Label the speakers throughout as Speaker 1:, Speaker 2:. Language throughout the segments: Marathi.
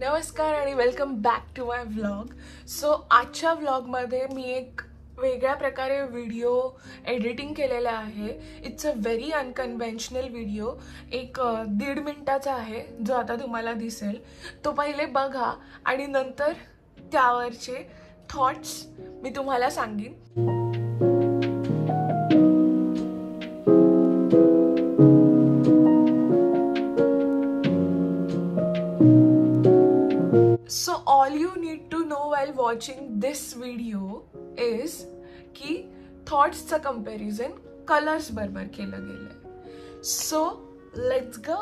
Speaker 1: नमस्कार आणि welcome back to my vlog. So आजच्या व्लॉगमध्ये मी एक वेगळ्या प्रकारे व्हिडिओ एडिटिंग केलेला आहे. It's a very unconventional video. एक 1.5 मिनिटाचा आहे जो आता तुम्हाला दिसेल. तो पहिले बघा आणि नंतर त्यावरचे थॉट्स मी तुम्हाला सांगेन. So all you need to know while watching this video is की thoughts चा comparison colors बरोबर केलं गेलंय. So let's go.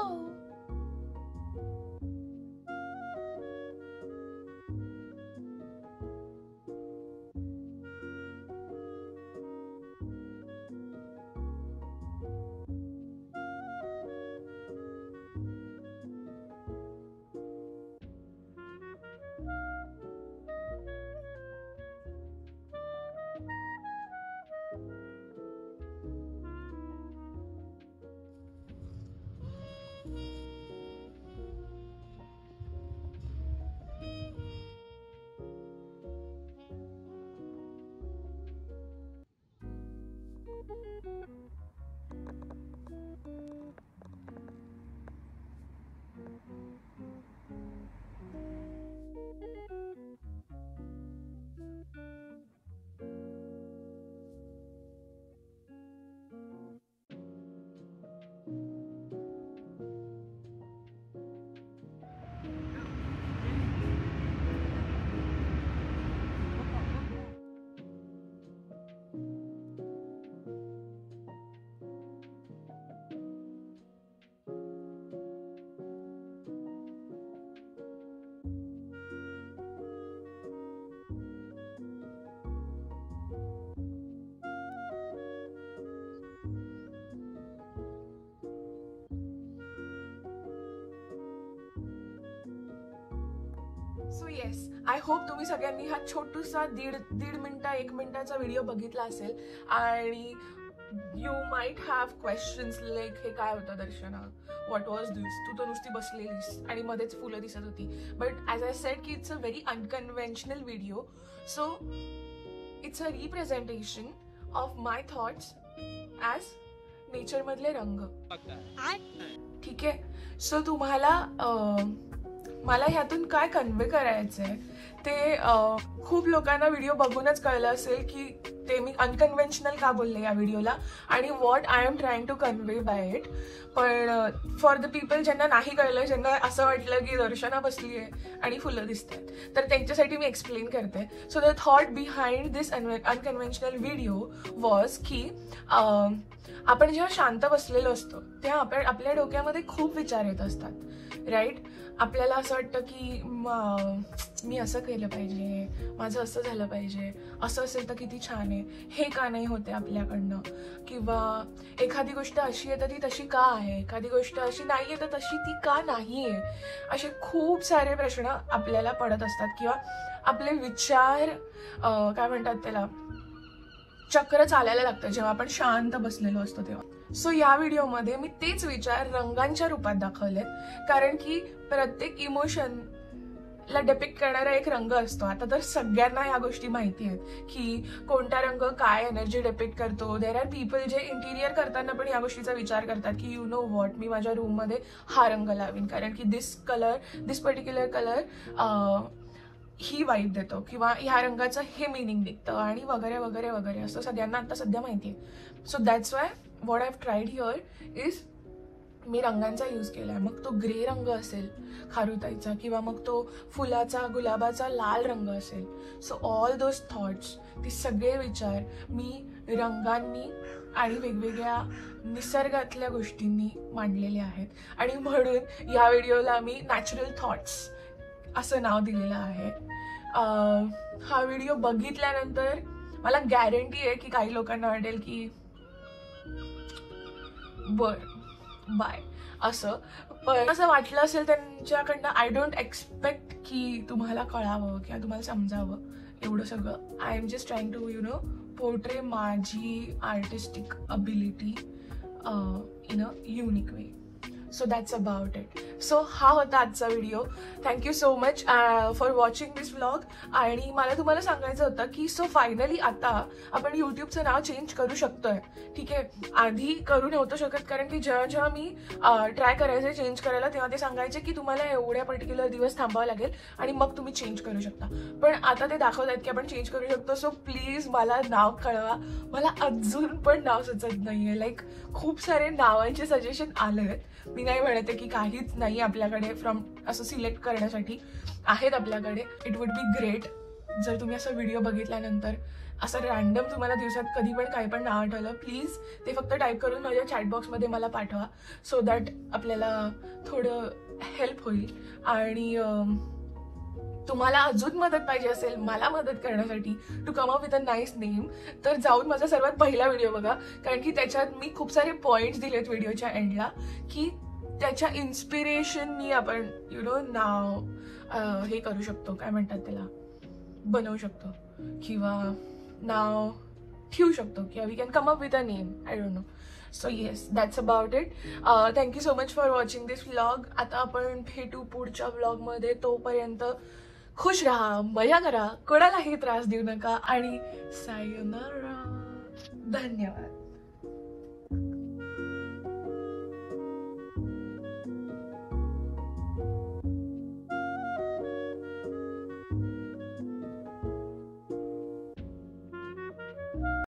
Speaker 1: So yes, I hope तुम्ही सगळ्यांनी हा छोटूसा दीड मिनिटा 1 मिनिटाचा व्हिडिओ बघितला असेल आणि you might have questions like हे काय होतं दर्शना, व्हॉट वॉज दिस, तू तर नुसती बसलेलीस आणि मध्येच फुलं दिसत होती. बट ॲज आय सेड की it's a very unconventional video. So it's a representation of my thoughts as नेचरमधले रंग. ठीक आहे. सो तुम्हाला मला ह्यातून काय कन्वे करायचंय ते खूप लोकांना व्हिडिओ बघूनच कळलं असेल की ते मी अनकन्व्हेन्शनल का बोलले या व्हिडिओला आणि what I am trying to convey by it. पण फॉर द पीपल ज्यांना नाही कळलं, ज्यांना असं वाटलं की दर्शना बसली आहे आणि फुलं दिसत आहेत, तर त्यांच्यासाठी मी एक्सप्लेन करते. So the thought behind this unconventional video was की आपण जेव्हा शांत बसलेलो असतो तेव्हा आपल्या डोक्यामध्ये खूप विचार येत असतात, राईट. आपल्याला असं वाटतं की मी असं केलं पाहिजे, माझं असं झालं पाहिजे, असं असेल तर किती छान आहे, हे का नाही होते आपल्याकडनं, किंवा एखादी गोष्ट अशी आहे तर ती तशी का आहे, एखादी गोष्ट अशी नाही आहे तर तशी ती का नाही आहे. असे खूप सारे प्रश्न आपल्याला पडत असतात किंवा आपले विचार काय म्हणतात त्याला चक्र चालायला लागतं जेव्हा आपण शांत बसलेलो असतो तेव्हा. सो या व्हिडिओमध्ये मी तेच विचार रंगांच्या रूपात दाखवलेत, कारण की प्रत्येक इमोशनला डिपिक्ट करणारा एक रंग असतो. आता तर सगळ्यांना ह्या गोष्टी माहिती आहेत की कोणता रंग काय एनर्जी डिपिक्ट करतो. देर आर पीपल जे इंटिरियर करताना पण या गोष्टीचा विचार करतात की यू नो व्हॉट, मी माझ्या रूममध्ये हा रंग लावीन कारण की दिस पर्टिक्युलर कलर ही वाईब देतो किंवा ह्या रंगाचं हे मिनिंग निघतं आणि वगैरे वगैरे वगैरे असं सगळ्यांना आता सध्या माहिती आहे. So that's why what I have tried here is me रंगांचा यूज केला आहे. मग तो ग्रे रंग असेल खारुताईचा किंवा मग तो फुलाचा गुलाबाचा लाल रंग असेल. सो ऑल दोज थॉट्स, ते सगळे विचार मी रंगांनी आणि वेगवेगळ्या निसर्गातल्या गोष्टींनी मांडलेले आहेत आणि म्हणून या व्हिडिओला मी नॅचरल थॉट्स असं नाव दिलेलं आहे. हा व्हिडिओ बघितल्यानंतर मला गॅरंटी आहे की काही लोकांना वाटेल की बाय असं, पण असं वाटलं असेल त्यांच्याकडनं आय डोंट एक्सपेक्ट की तुम्हाला कळावं किंवा तुम्हाला समजावं एवढं सगळं. I am just trying to portray माझी artistic ability in a unique way. So that's about it. So हा होता आजचा video. Thank you so much for watching this vlog. आणि मला तुम्हाला सांगायचं होतं की सो फायनली आता आपण यूट्यूबचं नाव चेंज करू शकतोय. ठीक आहे, आधी करू नव्हतं शकत कारण की जेव्हा जेव्हा मी ट्राय करायचे चेंज करायला तेव्हा ते सांगायचे की तुम्हाला एवढ्या पर्टिक्युलर दिवस थांबावं लागेल आणि मग तुम्ही चेंज करू शकता. पण आता ते दाखवत आहेत की आपण चेंज करू शकतो. सो प्लीज मला नाव कळवा. मला अजून पण नाव सुचत नाहीये. लाईक खूप सारे नावांचे सजेशन आले आहेत. मी नाही म्हणते की काहीच नाही आपल्याकडे फ्रॉम असं सिलेक्ट करण्यासाठी, आहेत आपल्याकडे. इट वुड बी ग्रेट जर तुम्ही असं व्हिडिओ बघितल्यानंतर असं रॅन्डम तुम्हाला दिवसात कधी पण काही पण नाव आठवलं, प्लीज ते फक्त टाईप करून माझ्या चॅटबॉक्समध्ये मला पाठवा. सो दॅट आपल्याला थोडं हेल्प होईल. आणि तुम्हाला अजून मदत पाहिजे असेल मला मदत करण्यासाठी to come up with a nice name, तर जाऊन माझा सर्वात पहिला व्हिडिओ बघा. कारण की त्याच्यात मी खूप सारे पॉईंट्स दिलेत व्हिडिओच्या एंडला की त्याच्या इन्स्पिरेशननी आपण नाव हे करू शकतो, काय म्हणतात त्याला, बनवू शकतो किंवा नाव ठेवू शकतो किंवा we can come up with a name. I don't know. So yes, that's about it. Thank you so much for watching this vlog. आता आपण भेटू पुढच्या व्लॉगमध्ये. तोपर्यंत खुश राहा, मजा करा, कोणालाही त्रास देऊ नका आणि सायोनारा. धन्यवाद.